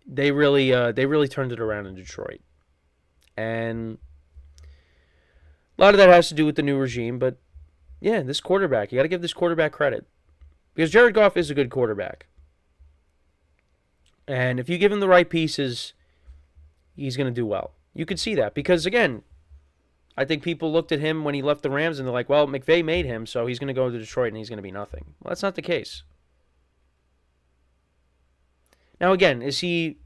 they really turned it around in Detroit. And a lot of that has to do with the new regime. But yeah, this quarterback, you got to give this quarterback credit. Because Jared Goff is a good quarterback. And if you give him the right pieces, he's going to do well. You could see that. Because again, I think people looked at him when he left the Rams and they're like, well, McVay made him, so he's going to go to Detroit and he's going to be nothing. Well, that's not the case. Now, again, is he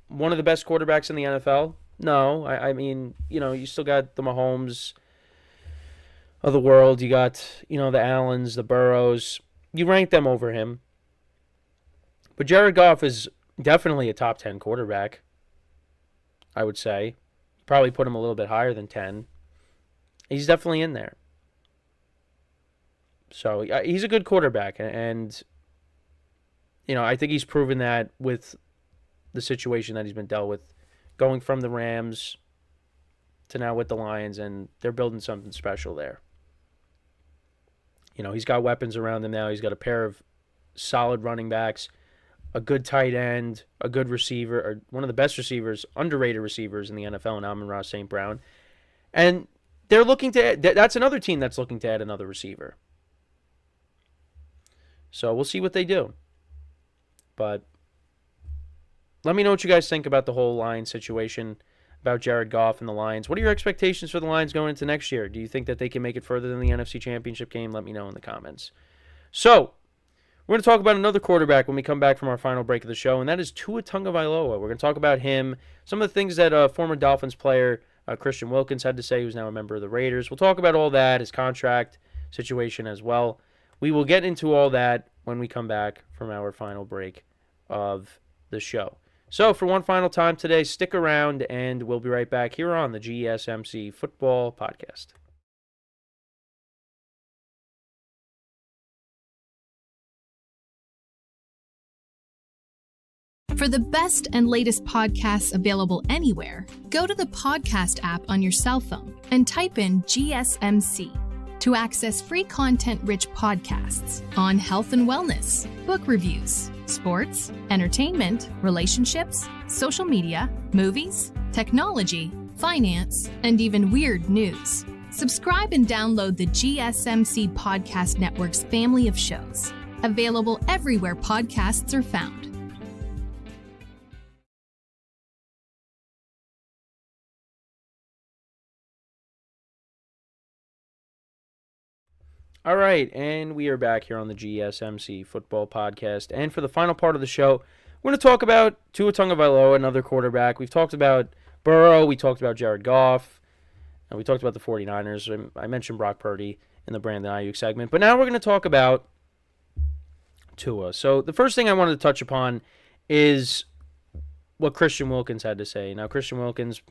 one of the best quarterbacks in the NFL? No. I mean, you still got the Mahomes of the world. You got, the Allens, the Burrows. You rank them over him. But Jared Goff is definitely a top 10 quarterback, I would say. Probably put him a little bit higher than 10. He's definitely in there. So he's a good quarterback, and I think he's proven that with the situation that he's been dealt with, going from the Rams to now with the Lions, and they're building something special there. He's got weapons around him now. He's got a pair of solid running backs, a good tight end, a good receiver, or one of the best receivers, underrated receivers in the NFL, and Amon-Ra St. Brown. And they're looking to add, that's another team that's looking to add another receiver. So we'll see what they do. But let me know what you guys think about the whole Lions situation, about Jared Goff and the Lions. What are your expectations for the Lions going into next year? Do you think that they can make it further than the NFC Championship game? Let me know in the comments. So we're going to talk about another quarterback when we come back from our final break of the show, and that is Tua Tagovailoa. We're going to talk about him, some of the things that former Dolphins player Christian Wilkins had to say, who's now a member of the Raiders. We'll talk about all that, his contract situation as well. We will get into all that when we come back from our final break of the show. So for one final time today, stick around, and we'll be right back here on the GSMC Football Podcast. For the best and latest podcasts available anywhere, go to the podcast app on your cell phone and type in GSMC to access free content-rich podcasts on health and wellness, book reviews, sports, entertainment, relationships, social media, movies, technology, finance, and even weird news. Subscribe and download the GSMC Podcast Network's family of shows, available everywhere podcasts are found. All right, and we are back here on the GSMC Football Podcast. And for the final part of the show, we're going to talk about Tua Tagovailoa, another quarterback. We've talked about Burrow, we talked about Jared Goff, and we talked about the 49ers. I mentioned Brock Purdy in the Brandon Ayuk segment. But now we're going to talk about Tua. So the first thing I wanted to touch upon is what Christian Wilkins had to say. Now, Christian Wilkins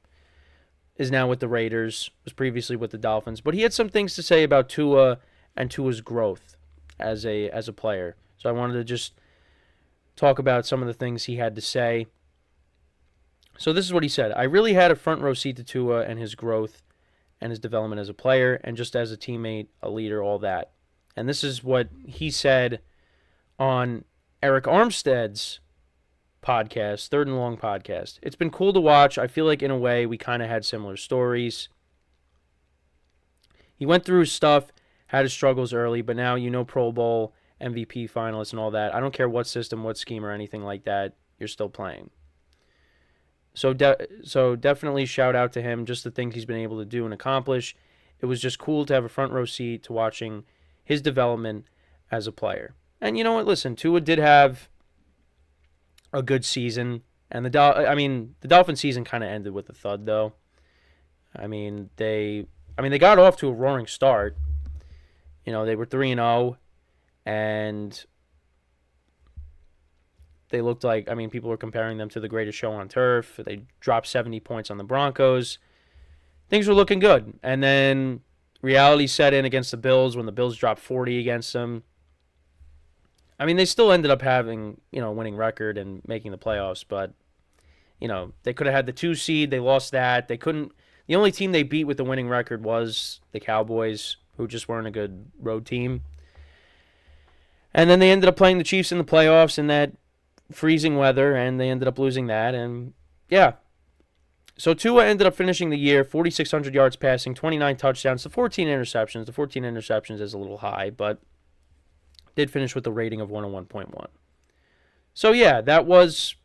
is now with the Raiders, was previously with the Dolphins, but he had some things to say about Tua and Tua's growth as a player. So I wanted to just talk about some of the things he had to say. So this is what he said. I really had a front row seat to Tua and his growth and his development as a player and just as a teammate, a leader, all that. And this is what he said on Eric Armstead's podcast, Third and Long podcast. It's been cool to watch. I feel like in a way we kind of had similar stories. He went through stuff, had his struggles early, but now Pro Bowl, MVP finalist and all that. I don't care what system, what scheme, or anything like that. You're still playing. So definitely shout out to him, just the things he's been able to do and accomplish. It was just cool to have a front row seat to watching his development as a player. And you know what? Listen, Tua did have a good season, and the Dolphin season kind of ended with a thud, though. They got off to a roaring start. They were 3-0, and they looked like, people were comparing them to the greatest show on turf. They dropped 70 points on the Broncos. Things were looking good. And then reality set in against the Bills when the Bills dropped 40 against them. They still ended up having, a winning record and making the playoffs, but They could have had the 2 seed. They lost that. They couldn't. The only team they beat with the winning record was the Cowboys, who just weren't a good road team. And then they ended up playing the Chiefs in the playoffs in that freezing weather, and they ended up losing that. And, yeah. So Tua ended up finishing the year 4,600 yards passing, 29 touchdowns to 14 interceptions. The 14 interceptions is a little high, but did finish with a rating of 101.1. So, yeah, that was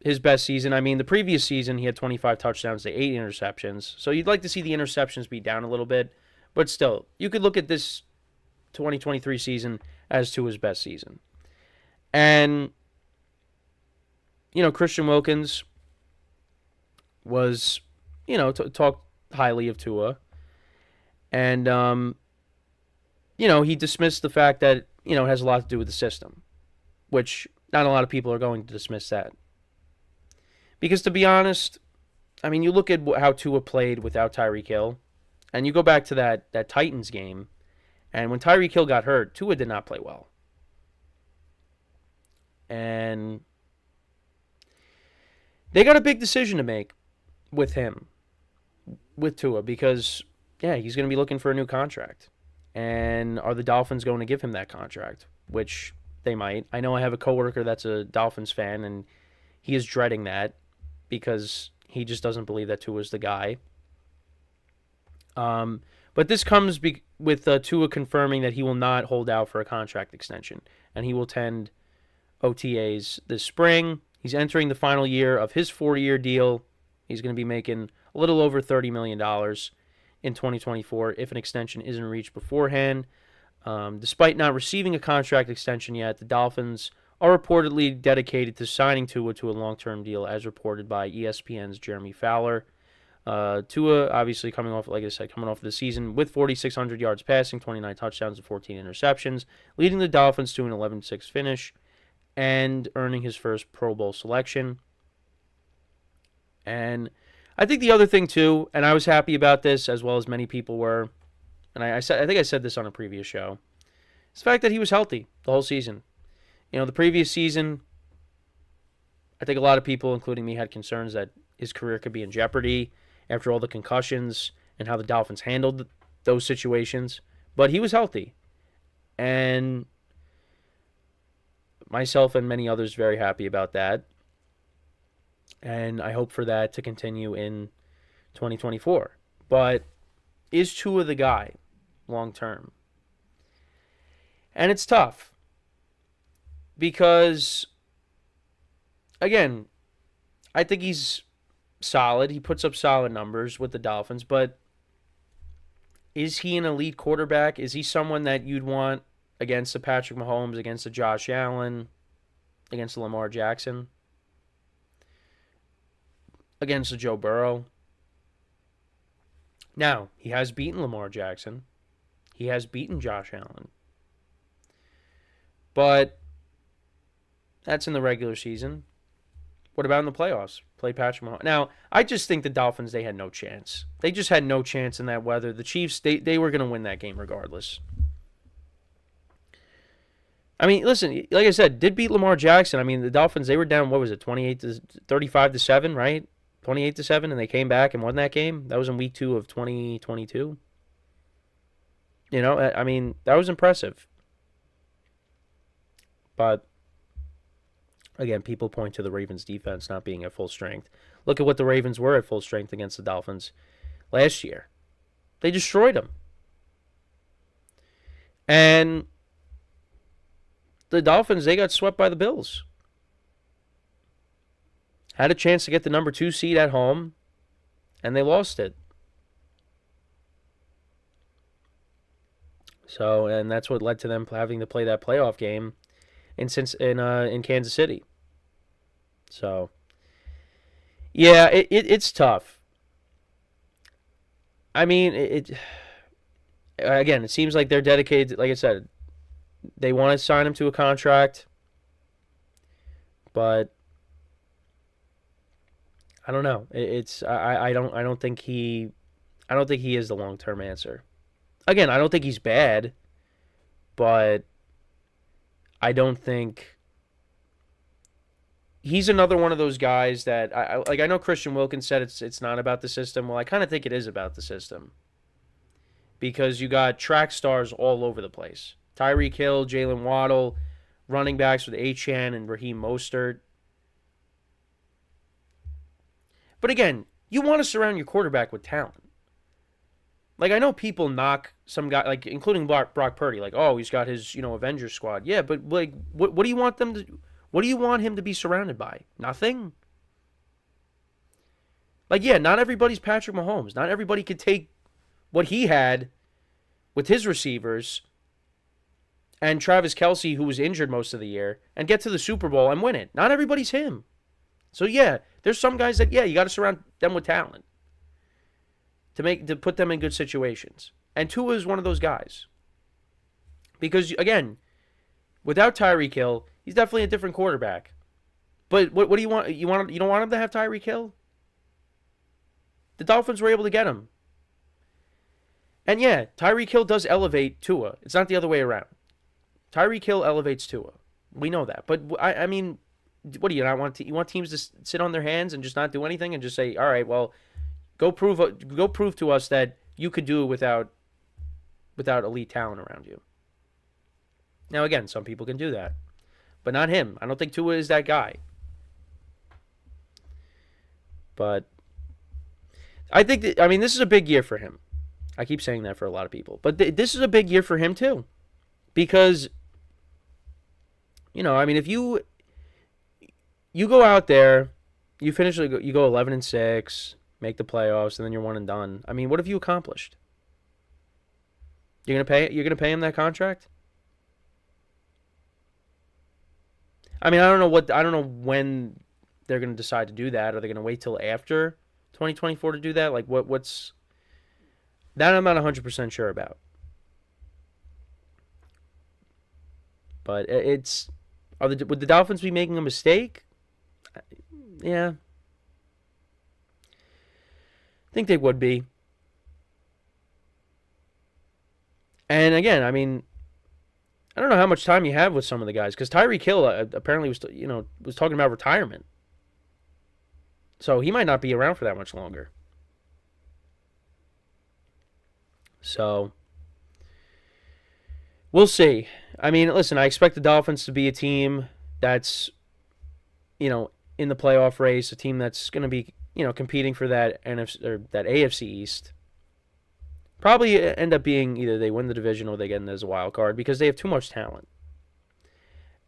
his best season. I mean, the previous season, he had 25 touchdowns to 8 interceptions. So you'd like to see the interceptions be down a little bit. But still, you could look at this 2023 season as Tua's best season. And, Christian Wilkins was, talked highly of Tua. And, he dismissed the fact that, it has a lot to do with the system, which not a lot of people are going to dismiss that. Because to be honest, I mean, you look at how Tua played without Tyreek Hill, and you go back to that Titans game, and when Tyreek Hill got hurt, Tua did not play well. And they got a big decision to make with him, with Tua, because, yeah, he's going to be looking for a new contract. And are the Dolphins going to give him that contract? Which they might. I know I have a coworker that's a Dolphins fan, and he is dreading that because he just doesn't believe that Tua's the guy. But this comes with Tua confirming that he will not hold out for a contract extension, and he will attend OTAs this spring. He's entering the final year of his 4-year deal. He's going to be making a little over $30 million in 2024 if an extension isn't reached beforehand. Despite not receiving a contract extension yet, the Dolphins are reportedly dedicated to signing Tua to a long-term deal, as reported by ESPN's Jeremy Fowler. Tua, obviously, coming off the season with 4,600 yards passing, 29 touchdowns, and 14 interceptions, leading the Dolphins to an 11-6 finish and earning his first Pro Bowl selection. And I think the other thing, too, and I was happy about this as well as many people were, and I think I said this on a previous show, is the fact that he was healthy the whole season. The previous season, I think a lot of people, including me, had concerns that his career could be in jeopardy after all the concussions and how the Dolphins handled those situations. But he was healthy. And myself and many others very happy about that. And I hope for that to continue in 2024. But is Tua the guy long term? And it's tough. Because, again, I think he's solid. He puts up solid numbers with the Dolphins. But is he an elite quarterback? Is he someone that you'd want against the Patrick Mahomes, against the Josh Allen, against the Lamar Jackson, against the Joe Burrow? Now, he has beaten Lamar Jackson. He has beaten Josh Allen. But that's in the regular season. What about in the playoffs? Play Patrick Mahomes. Now, I just think the Dolphins, they had no chance. They just had no chance in that weather. The Chiefs, they were going to win that game regardless. I mean, listen, like I said, did beat Lamar Jackson. I mean, the Dolphins, they were down, 35-7, right? 28-7, and they came back and won that game. That was in week 2 of 2022. I mean, that was impressive. But again, people point to the Ravens' defense not being at full strength. Look at what the Ravens were at full strength against the Dolphins last year. They destroyed them. And the Dolphins, they got swept by the Bills. Had a chance to get the number 2 seed at home, and they lost it. So, and that's what led to them having to play that playoff game in Kansas City. So, yeah, it's tough. I mean, again, it seems like they're dedicated. Like I said, they want to sign him to a contract, but I don't know. I don't think he is the long-term answer. Again, I don't think he's bad, but I don't think he's another one of those guys that I know Christian Wilkins said it's not about the system. Well, I kind of think it is about the system, because you got track stars all over the place. Tyreek Hill, Jalen Waddle, running backs with Achane and Raheem Mostert. But again, you want to surround your quarterback with talent. Like, I know people knock some guy, like, including Brock Purdy, like, oh, he's got his, Avengers squad. Yeah, but, like, what do you want them to, what do you want him to be surrounded by? Nothing? Like, yeah, not everybody's Patrick Mahomes. Not everybody could take what he had with his receivers and Travis Kelce, who was injured most of the year, and get to the Super Bowl and win it. Not everybody's him. So, yeah, there's some guys that, yeah, you got to surround them with talent to put them in good situations. And Tua is one of those guys. Because, again, without Tyreek Hill, he's definitely a different quarterback. But what do you want? You don't want him to have Tyreek Hill? The Dolphins were able to get him. And yeah, Tyreek Hill does elevate Tua. It's not the other way around. Tyreek Hill elevates Tua. We know that. But, I mean, what do you not want? You want teams to sit on their hands and just not do anything and just say, all right, well, go prove to us that you could do it without elite talent around you. Now, again, some people can do that, but not him. I don't think Tua is that guy. But I think this is a big year for him. I keep saying that for a lot of people, but this is a big year for him too, because if you go out there, you go 11-6. Make the playoffs, and then you're one and done. I mean, what have you accomplished? You're gonna pay him that contract? I mean, I don't know when they're gonna decide to do that. Are they gonna wait till after 2024 to do that? Like, what's that? I'm not 100% sure about. But would the Dolphins be making a mistake? Yeah. I think they would be. And again, I mean, I don't know how much time you have with some of the guys, because Tyreek Hill apparently was talking about retirement. So he might not be around for that much longer. So we'll see. I mean, listen, I expect the Dolphins to be a team that's, in the playoff race, a team that's going to be, competing for that NFC or that AFC East. Probably end up being either they win the division or they get in as a wild card, because they have too much talent.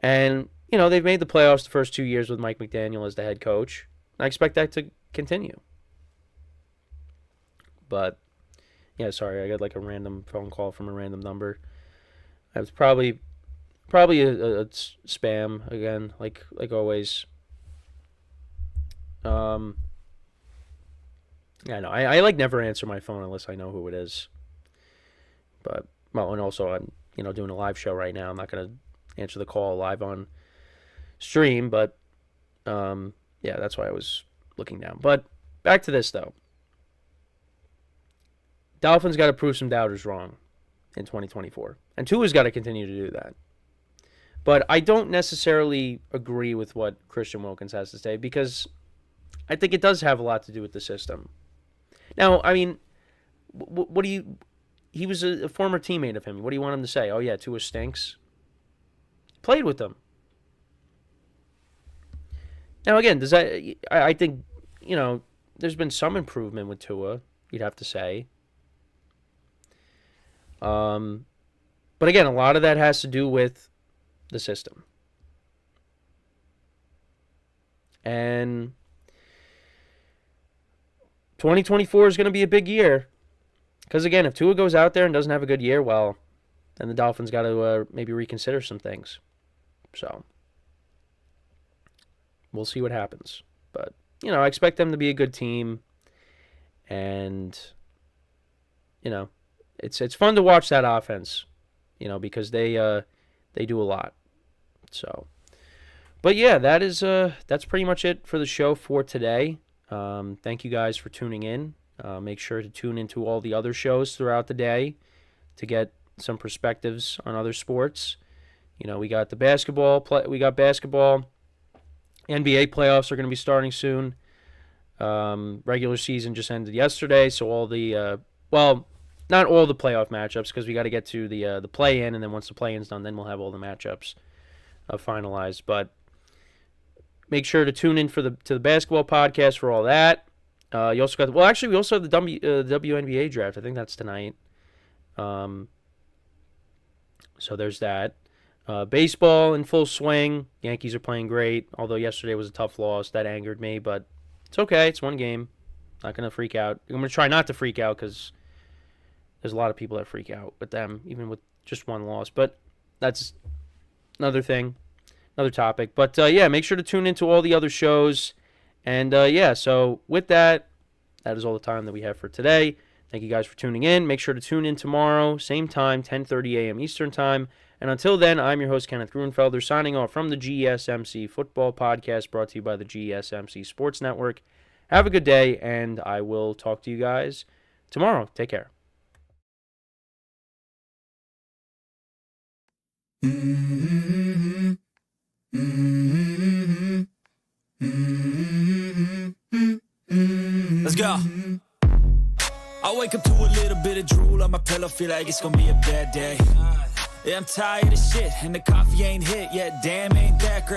And, they've made the playoffs the first 2 years with Mike McDaniel as the head coach. I expect that to continue. But, yeah, sorry, I got like a random phone call from a random number. It's probably a spam again, like always. Yeah, no, I like never answer my phone unless I know who it is. But, well, and also I'm, doing a live show right now. I'm not going to answer the call live on stream, but, yeah, that's why I was looking down. But back to this, though. Dolphins got to prove some doubters wrong in 2024. And Tua's got to continue to do that. But I don't necessarily agree with what Christian Wilkins has to say, because I think it does have a lot to do with the system. Now, I mean, he was a former teammate of him. What do you want him to say? Oh, yeah, Tua stinks. Played with them. Now, again, I think, there's been some improvement with Tua, you'd have to say. But again, a lot of that has to do with the system. And 2024 is going to be a big year. Because, again, if Tua goes out there and doesn't have a good year, well, then the Dolphins got to maybe reconsider some things. So, we'll see what happens. But, I expect them to be a good team. And, it's fun to watch that offense, because they do a lot. So, but yeah, that's pretty much it for the show for today. Thank you guys for tuning in. Make sure to tune into all the other shows throughout the day to get some perspectives on other sports. We got the basketball. We got basketball NBA playoffs are going to be starting soon. Regular season just ended yesterday, so all the not all the playoff matchups, because we got to get to the play-in, and then once the play-in's done, then we'll have all the matchups finalized. But make sure to tune in to the basketball podcast for all that. You also got we also have the WNBA draft. I think that's tonight. So there's that. Baseball in full swing. Yankees are playing great, although yesterday was a tough loss. That angered me, but it's okay. It's one game. Not going to freak out. I'm going to try not to freak out because there's a lot of people that freak out with them, even with just one loss. But that's another thing, another topic. But, make sure to tune into all the other shows. And, so with that is all the time that we have for today. Thank you guys for tuning in. Make sure to tune in tomorrow, same time, 10:30 a.m. Eastern Time. And until then, I'm your host, Kenneth Grunfelder, signing off from the GSMC Football Podcast, brought to you by the GSMC Sports Network. Have a good day, and I will talk to you guys tomorrow. Take care. Let's go. I wake up to a little bit of drool on my pillow, feel like it's gonna be a bad day. Yeah, I'm tired of shit, and the coffee ain't hit yet, damn, ain't that great.